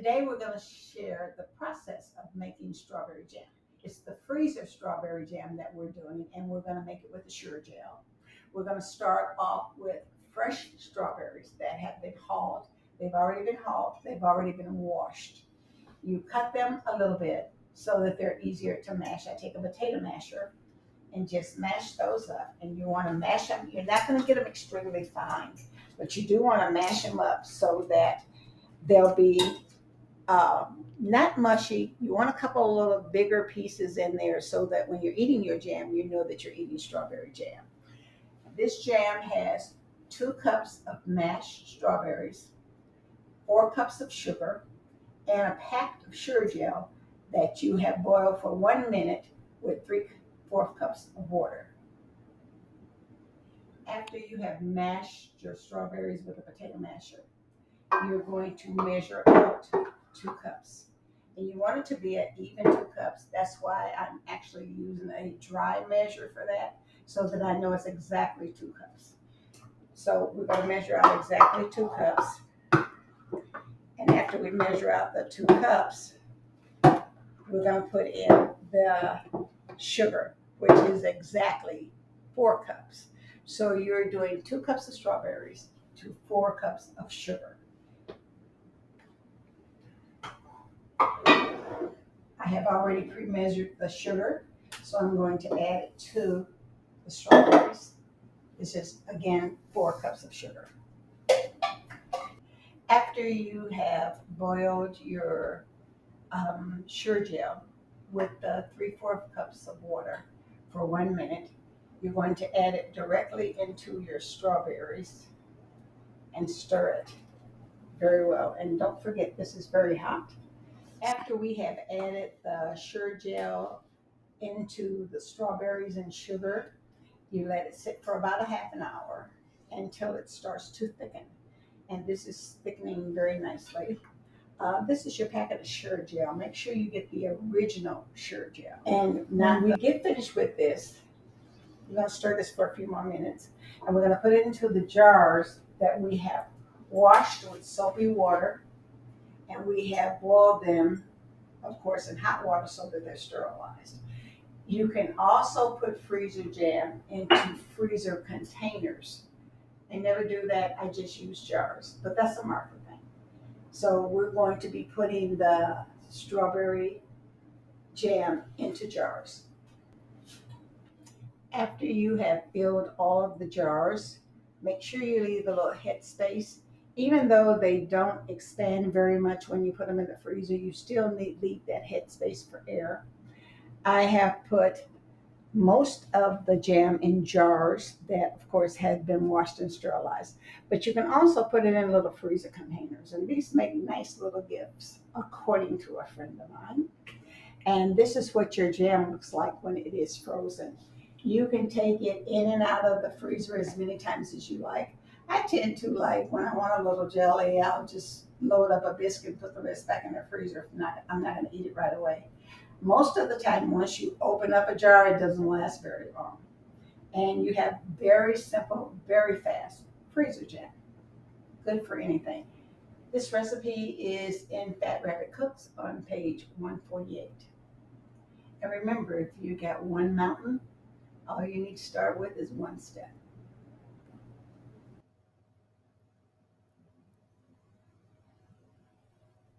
Today we're going to share the process of making strawberry jam. It's the freezer strawberry jam that we're doing, and we're going to make it with the Sure-Jell. We're going to start off with fresh strawberries that have been hulled. They've already been hulled, they've already been washed. You cut them a little bit so that they're easier to mash. I take a potato masher and just mash those up. And you want to mash them, you're not going to get them extremely fine, but you do want to mash them up so that they'll be not mushy. You want a couple of little bigger pieces in there so that when you're eating your jam, you know that you're eating strawberry jam. This jam has 2 cups of mashed strawberries, 4 cups of sugar, and a pack of Sure-Jell that you have boiled for 1 minute with 3/4 cups of water. After you have mashed your strawberries with a potato masher, you're going to measure out 2 cups. And you want it to be an even 2 cups. That's why I'm actually using a dry measure for that, so that I know it's exactly 2 cups. So we're going to measure out exactly 2 cups. And after we measure out the 2 cups, we're going to put in the sugar, which is exactly 4 cups. So you're doing 2 cups of strawberries to 4 cups of sugar. I have already pre-measured the sugar, so I'm going to add it to the strawberries. This is, again, 4 cups of sugar. After you have boiled your Sure-Jell with the 3/4 cups of water for 1 minute, you're going to add it directly into your strawberries and stir it very well. And don't forget, this is very hot. After we have added the Sure-Jell into the strawberries and sugar, you let it sit for about a half an hour until it starts to thicken. And this is thickening very nicely. This is your packet of Sure-Jell. Make sure you get the original Sure-Jell. And now when we get finished with this, we're going to stir this for a few more minutes. And we're going to put it into the jars that we have washed with soapy water. And we have boiled them, of course, in hot water so that they're sterilized. You can also put freezer jam into freezer containers. I never do that, I just use jars, but that's a Martha thing. So we're going to be putting the strawberry jam into jars. After you have filled all of the jars, make sure you leave a little head space. Even though they don't expand very much when you put them in the freezer, you still need leave that head space for air. I have put most of the jam in jars that, of course, had been washed and sterilized. But you can also put it in little freezer containers, and these make nice little gifts, according to a friend of mine. And this is what your jam looks like when it is frozen. You can take it in and out of the freezer as many times as you like. I tend to, like, when I want a little jelly, I'll just load up a biscuit and put the rest back in the freezer. If not, I'm not going to eat it right away. Most of the time, once you open up a jar, it doesn't last very long. And you have very simple, very fast freezer jam. Good for anything. This recipe is in Fat Rabbit Cooks on page 148. And remember, if you got one mountain, all you need to start with is 1 step.